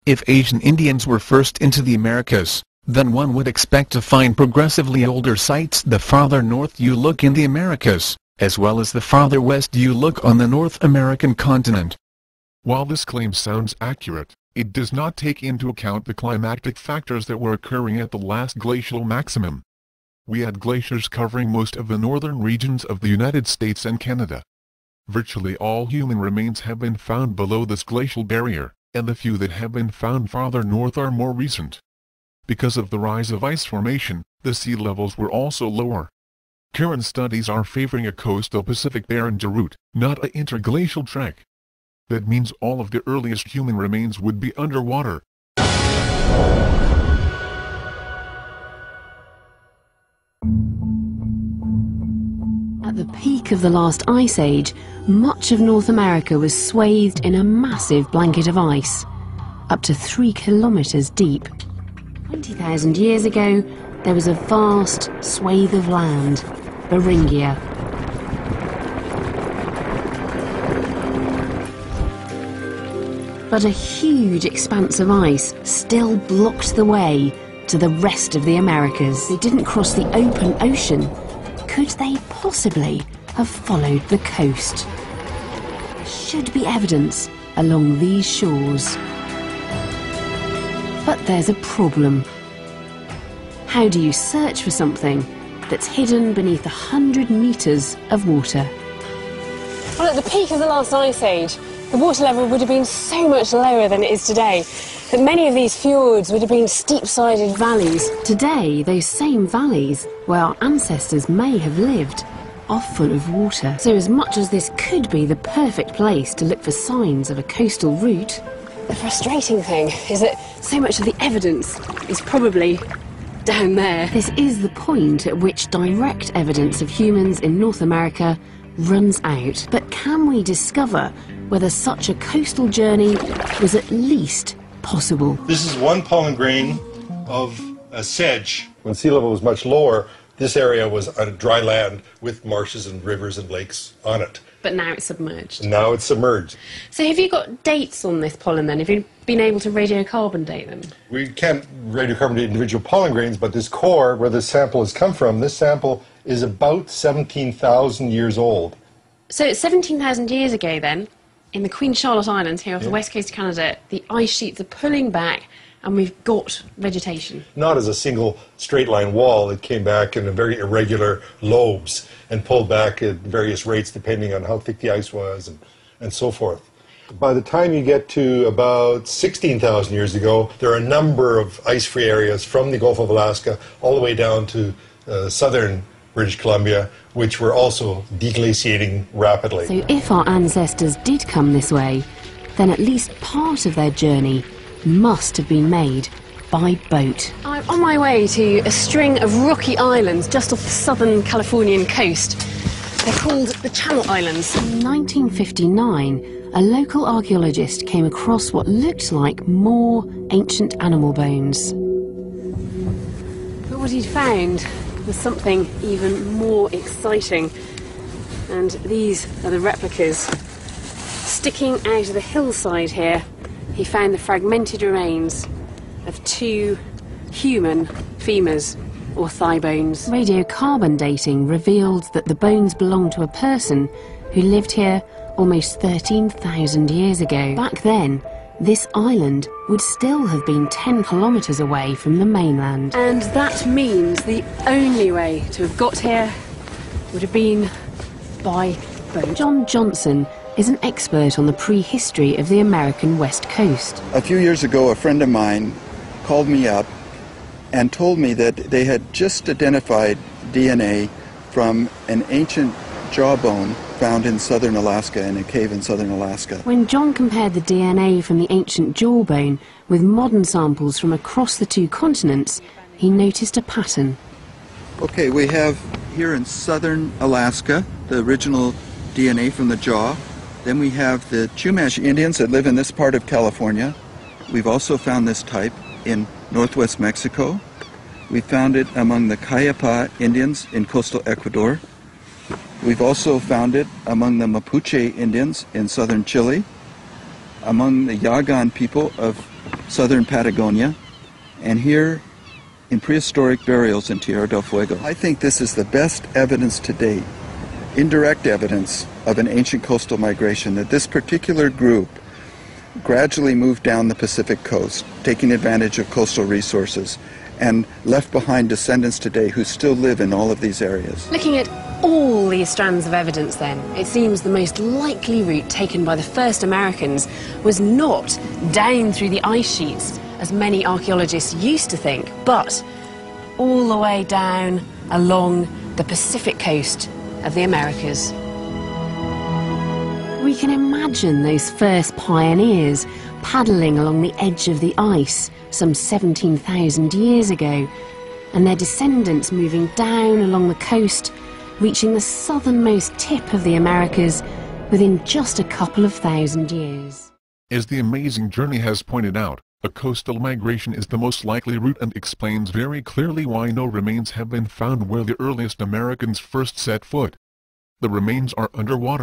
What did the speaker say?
If Asian Indians were first into the Americas, then one would expect to find progressively older sites the farther north you look in the Americas, as well as the farther west you look on the North American continent. While this claim sounds accurate, it does not take into account the climatic factors that were occurring at the last glacial maximum. We had glaciers covering most of the northern regions of the United States and Canada. Virtually all human remains have been found below this glacial barrier, and the few that have been found farther north are more recent. Because of the rise of ice formation, the sea levels were also lower. Current studies are favoring a coastal Pacific barren route, not an interglacial trek. That means all of the earliest human remains would be underwater. At the peak of the last ice age, much of North America was swathed in a massive blanket of ice, up to 3 kilometers deep. 20,000 years ago, there was a vast swathe of land, Beringia. But a huge expanse of ice still blocked the way to the rest of the Americas. They didn't cross the open ocean. Could they possibly have followed the coast? There should be evidence along these shores. But there's a problem. How do you search for something that's hidden beneath 100 meters of water? Well, at the peak of the last ice age, the water level would have been so much lower than it is today that many of these fjords would have been steep-sided valleys. Today, those same valleys, where our ancestors may have lived, are full of water. So as much as this could be the perfect place to look for signs of a coastal route, the frustrating thing is that so much of the evidence is probably down there. This is the point at which direct evidence of humans in North America runs out. But can we discover whether such a coastal journey was at least possible? This is one pollen grain of a sedge. When sea level was much lower, this area was on dry land with marshes and rivers and lakes on it. But now it's submerged. Now it's submerged. So have you got dates on this pollen then? Have you been able to radiocarbon date them? We can't radiocarbon date individual pollen grains, but this core, where this sample has come from, this sample is about 17,000 years old. So it's 17,000 years ago then, in the Queen Charlotte Islands here off the west coast of Canada, the ice sheets are pulling back and we've got vegetation. Not as a single straight line wall, it came back in a very irregular lobes and pulled back at various rates depending on how thick the ice was and so forth. By the time you get to about 16,000 years ago, there are a number of ice-free areas from the Gulf of Alaska all the way down to southern British Columbia, which were also deglaciating rapidly. So if our ancestors did come this way, then at least part of their journey must have been made by boat. I'm on my way to a string of rocky islands just off the southern Californian coast. They're called the Channel Islands. In 1959, a local archaeologist came across what looked like more ancient animal bones. But what he'd found was something even more exciting. And these are the replicas. Sticking out of the hillside here, he found the fragmented remains of 2 human femurs, or thigh bones. Radiocarbon dating revealed that the bones belonged to a person who lived here almost 13,000 years ago. Back then, this island would still have been 10 kilometres away from the mainland. And that means the only way to have got here would have been by boat. John Johnson is an expert on the prehistory of the American West Coast. A few years ago, a friend of mine called me up and told me that they had just identified DNA from an ancient jawbone found in southern Alaska, in a cave in southern Alaska. When John compared the DNA from the ancient jawbone with modern samples from across the 2 continents, he noticed a pattern. Okay, we have here in southern Alaska the original DNA from the jaw. Then we have the Chumash Indians that live in this part of California. We've also found this type in northwest Mexico. We found it among the Cayapa Indians in coastal Ecuador. We've also found it among the Mapuche Indians in southern Chile, among the Yagan people of southern Patagonia, and here in prehistoric burials in Tierra del Fuego. I think this is the best evidence to date, indirect evidence of an ancient coastal migration, that this particular group gradually moved down the Pacific coast, taking advantage of coastal resources, and left behind descendants today who still live in all of these areas. Looking at all these strands of evidence then, it seems the most likely route taken by the first Americans was not down through the ice sheets, as many archaeologists used to think, but all the way down along the Pacific coast of the Americas. We can imagine those first pioneers paddling along the edge of the ice some 17,000 years ago, and their descendants moving down along the coast, reaching the southernmost tip of the Americas within just a couple of thousand years. As the amazing journey has pointed out, a coastal migration is the most likely route and explains very clearly why no remains have been found where the earliest Americans first set foot. The remains are underwater.